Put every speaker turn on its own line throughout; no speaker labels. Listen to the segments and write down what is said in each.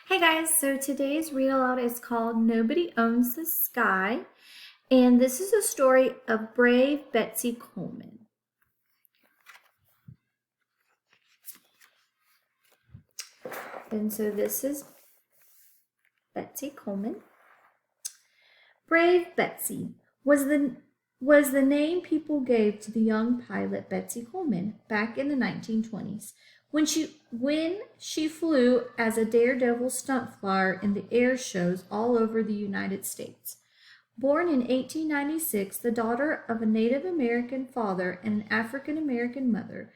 Hey guys, so today's read aloud is called Nobody Owns the Sky, and this is a story of brave Betsy Coleman. And so this is Betsy Coleman. Brave Betsy was the name people gave to the young pilot Betsy Coleman back in the 1920s when she flew as a daredevil stunt flyer in the air shows all over the United States. Born in 1896, the daughter of a Native American father and an African American mother,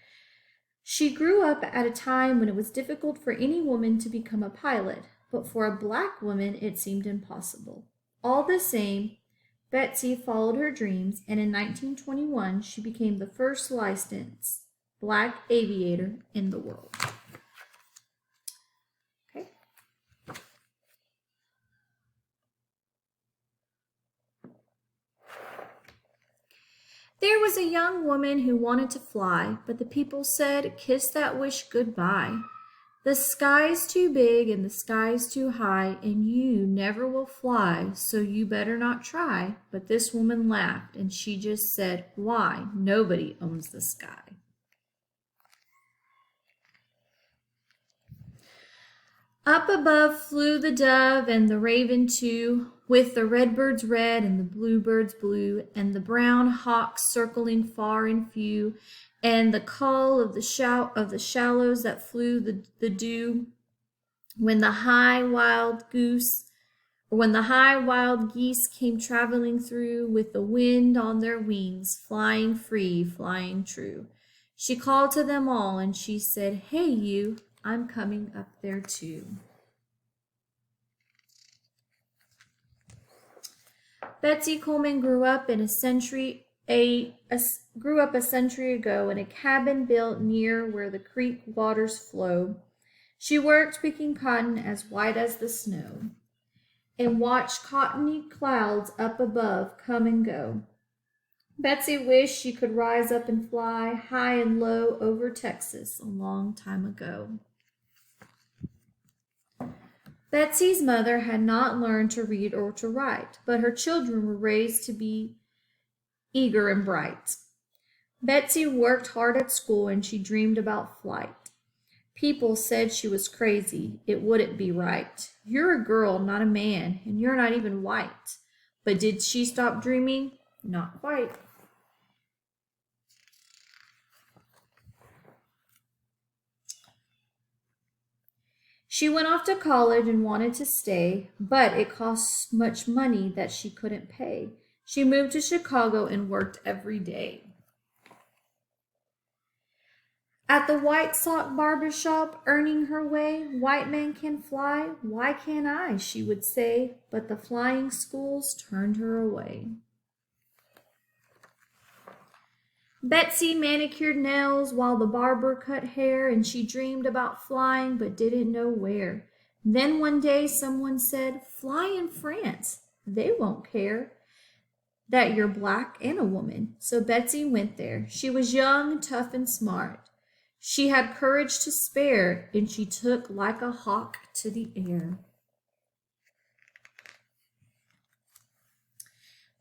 she grew up at a time when it was difficult for any woman to become a pilot, but for a black woman it seemed impossible. All the same, Betsy followed her dreams, and in 1921 she became the first licensed black aviator in the world. Okay. There was a young woman who wanted to fly, but the people said, "Kiss that wish goodbye. The sky's too big and the sky's too high, and you never will fly, so you better not try." But this woman laughed, and she just said, "Why, nobody owns the sky." Up above flew the dove and the raven too, with the redbirds red and the bluebirds blue, and the brown hawks circling far and few, and the call of the shallows that flew the dew, when the high wild goose or when the high wild geese came traveling through, with the wind on their wings, flying free, flying true. She called to them all, and she said, "Hey you, I'm coming up there too." Betsy Coleman grew up a century ago in a cabin built near where the creek waters flow. She worked picking cotton as white as the snow, and watched cottony clouds up above come and go. Betsy wished she could rise up and fly high and low over Texas a long time ago. Betsy's mother had not learned to read or to write, but her children were raised to be eager and bright. Betsy worked hard at school and she dreamed about flight. People said she was crazy. It wouldn't be right. You're a girl, not a man, and you're not even white. But did she stop dreaming? Not quite. She went off to college and wanted to stay, but it cost much money that she couldn't pay. She moved to Chicago and worked every day. At the White Sock barber shop, earning her way, "White man can fly, why can't I?" she would say, but the flying schools turned her away. Betsy manicured nails while the barber cut hair, and she dreamed about flying but didn't know where. Then one day someone said, "Fly in France. They won't care that you're black and a woman." So Betsy went there. She was young, tough, and smart. She had courage to spare, and she took like a hawk to the air.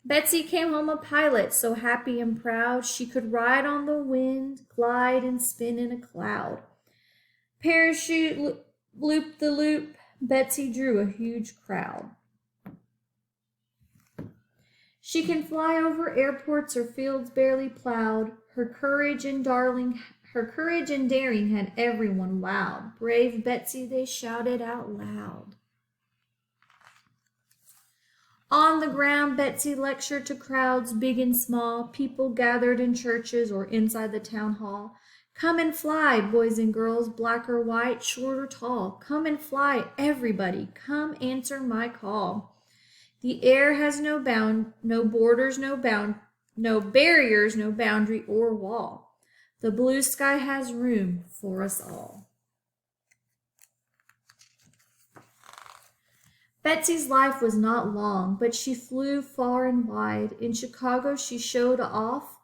Betsy came home a pilot, so happy and proud she could ride on the wind, glide and spin in a cloud. Parachute loop the loop, Betsy drew a huge crowd. She can fly over airports or fields barely plowed. Her courage and daring had everyone wowed. "Brave Betsy," they shouted out loud. On the ground, Betsy lectured to crowds big and small, people gathered in churches or inside the town hall. "Come and fly, boys and girls, black or white, short or tall. Come and fly, everybody. Come answer my call. The air has no borders, no barriers, no boundary or wall. The blue sky has room for us all." Betsy's life was not long, but she flew far and wide. In Chicago, she showed off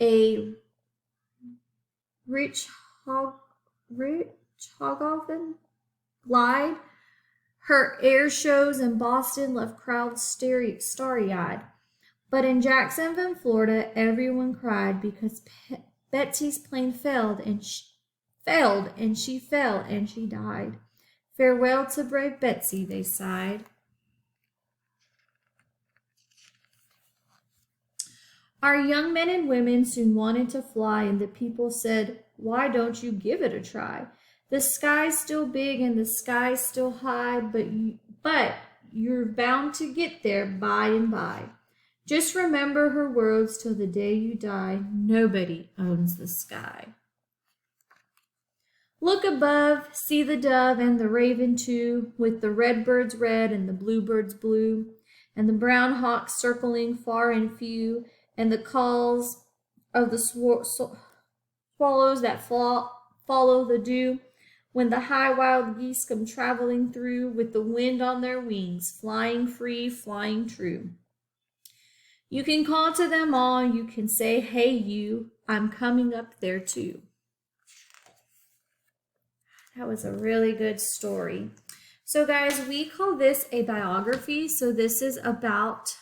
a rich Hogoffen glide Her air shows in Boston left crowds starry-eyed. But in Jacksonville, Florida, everyone cried because Betsy's plane failed and she fell and she died. Farewell to brave Betsy, they sighed. Our young men and women soon wanted to fly, and the people said, "Why don't you give it a try? The sky's still big and the sky's still high, but you're bound to get there by and by. Just remember her words till the day you die. Nobody owns the sky." Look above, see the dove and the raven too, with the red birds red and the bluebirds blue, and the brown hawks circling far and few, and the calls of the swallows that follow the dew, when the high wild geese come traveling through, with the wind on their wings, flying free, flying true. You can call to them all, you can say, "Hey you, I'm coming up there too." That was a really good story. So guys, we call this a biography. So this is about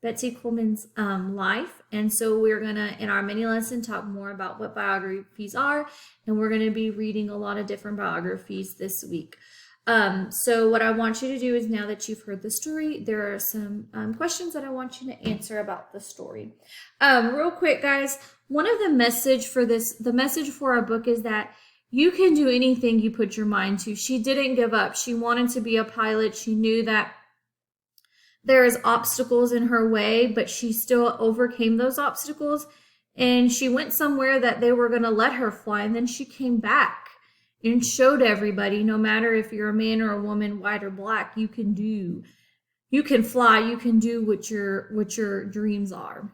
Betsy Coleman's life. And so we're going to, in our mini lesson, talk more about what biographies are. And we're going to be reading a lot of different biographies this week. So what I want you to do is, now that you've heard the story, there are some questions that I want you to answer about the story. Real quick, guys, one of the message for our book is that you can do anything you put your mind to. She didn't give up. She wanted to be a pilot. She knew that there is obstacles in her way, but she still overcame those obstacles. And she went somewhere that they were going to let her fly. And then she came back and showed everybody, no matter if you're a man or a woman, white or black, you can fly, you can do what your dreams are.